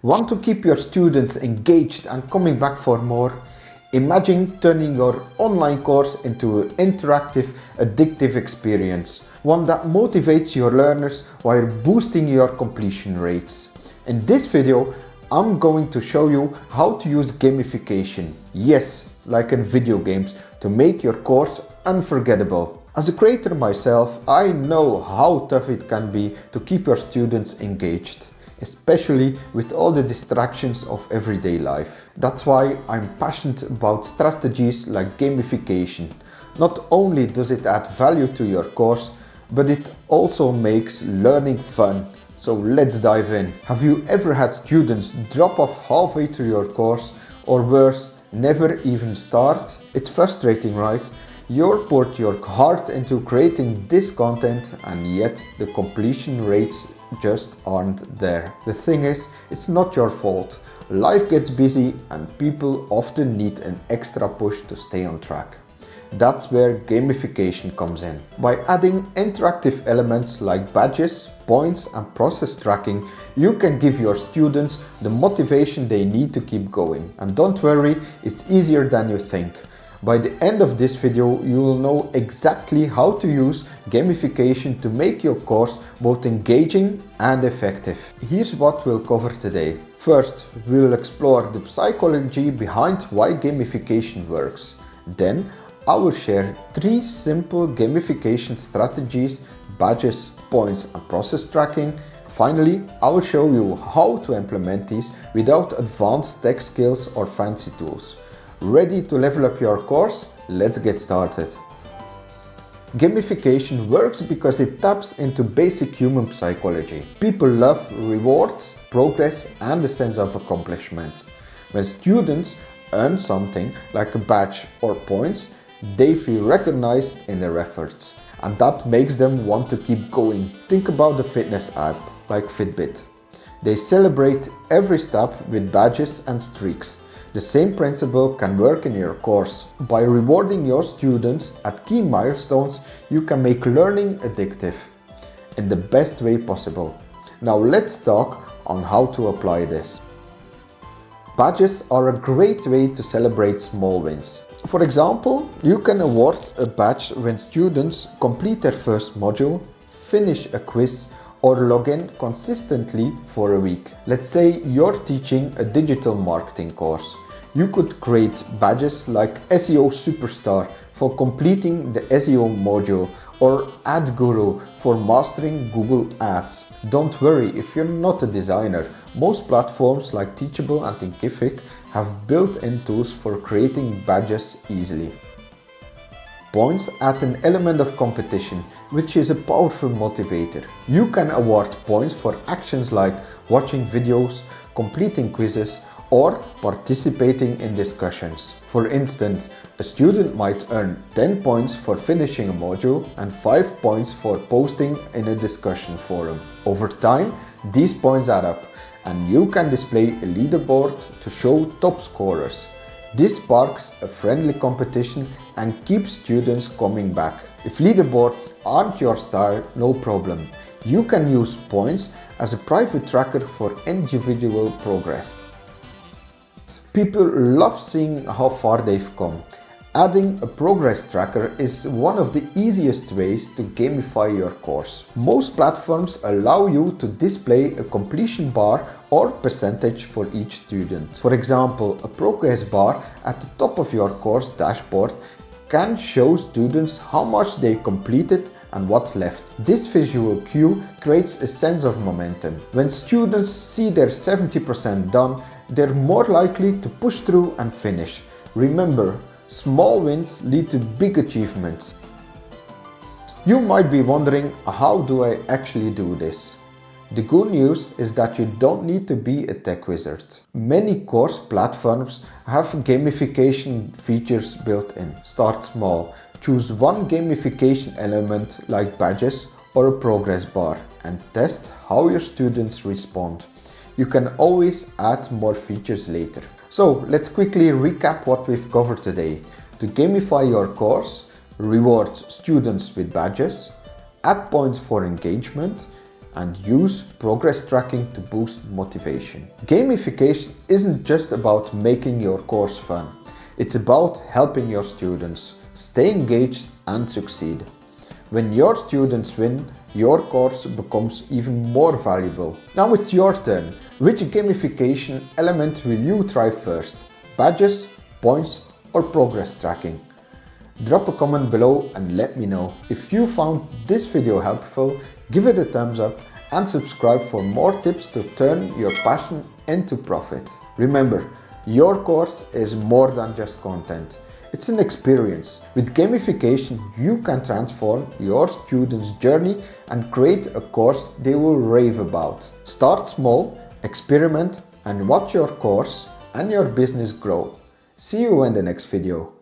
Want to keep your students engaged and coming back for more? Imagine turning your online course into an interactive, addictive experience, one that motivates your learners while boosting your completion rates. In this video, I'm going to show you how to use gamification, yes, like in video games, to make your course unforgettable. As a creator myself, I know how tough it can be to keep your students engaged, especially with all the distractions of everyday life. That's why I'm passionate about strategies like gamification. Not only does it add value to your course, but it also makes learning fun. So let's dive in. Have you ever had students drop off halfway through your course, or worse, never even start? It's frustrating, right? You poured your heart into creating this content and yet the completion rates just aren't there. The thing is, it's not your fault. Life gets busy and people often need an extra push to stay on track. That's where gamification comes in. By adding interactive elements like badges, points and process tracking, you can give your students the motivation they need to keep going. And don't worry, it's easier than you think. By the end of this video, you will know exactly how to use gamification to make your course both engaging and effective. Here's what we'll cover today. First, we'll explore the psychology behind why gamification works. Then, I will share 3 simple gamification strategies: badges, points and process tracking. Finally, I will show you how to implement these without advanced tech skills or fancy tools. Ready to level up your course? Let's get started. Gamification works because it taps into basic human psychology. People love rewards, progress and a sense of accomplishment. When students earn something like a badge or points, they feel recognized in their efforts, and that makes them want to keep going. Think about the fitness app like Fitbit. They celebrate every step with badges and streaks. The same principle can work in your course. By rewarding your students at key milestones, you can make learning addictive in the best way possible. Now let's talk on how to apply this. Badges are a great way to celebrate small wins. For example, you can award a badge when students complete their first module, finish a quiz, or log in consistently for a week. Let's say you're teaching a digital marketing course. You could create badges like SEO Superstar for completing the SEO module, or Ad Guru for mastering Google Ads. Don't worry if you're not a designer. Most platforms like Teachable and Thinkific have built-in tools for creating badges easily. Points add an element of competition, which is a powerful motivator. You can award points for actions like watching videos, completing quizzes, or participating in discussions. For instance, a student might earn 10 points for finishing a module and 5 points for posting in a discussion forum. Over time, these points add up, and you can display a leaderboard to show top scorers. This sparks a friendly competition and keeps students coming back. If leaderboards aren't your style, no problem. You can use points as a private tracker for individual progress. People love seeing how far they've come. Adding a progress tracker is one of the easiest ways to gamify your course. Most platforms allow you to display a completion bar or percentage for each student. For example, a progress bar at the top of your course dashboard can show students how much they completed and what's left. This visual cue creates a sense of momentum. When students see they're 70% done, they're more likely to push through and finish. Remember, small wins lead to big achievements. You might be wondering, how do I actually do this? The good news is that you don't need to be a tech wizard. Many course platforms have gamification features built in. Start small. Choose one gamification element like badges or a progress bar and test how your students respond. You can always add more features later. So let's quickly recap what we've covered today. To gamify your course, reward students with badges, add points for engagement, and use progress tracking to boost motivation. Gamification isn't just about making your course fun. It's about helping your students stay engaged and succeed. When your students win, your course becomes even more valuable. Now it's your turn. Which gamification element will you try first? Badges, points, or progress tracking? Drop a comment below and let me know. If you found this video helpful, give it a thumbs up and subscribe for more tips to turn your passion into profit. Remember, your course is more than just content. It's an experience. With gamification, you can transform your students' journey and create a course they will rave about. Start small, experiment, and watch your course and your business grow. See you in the next video.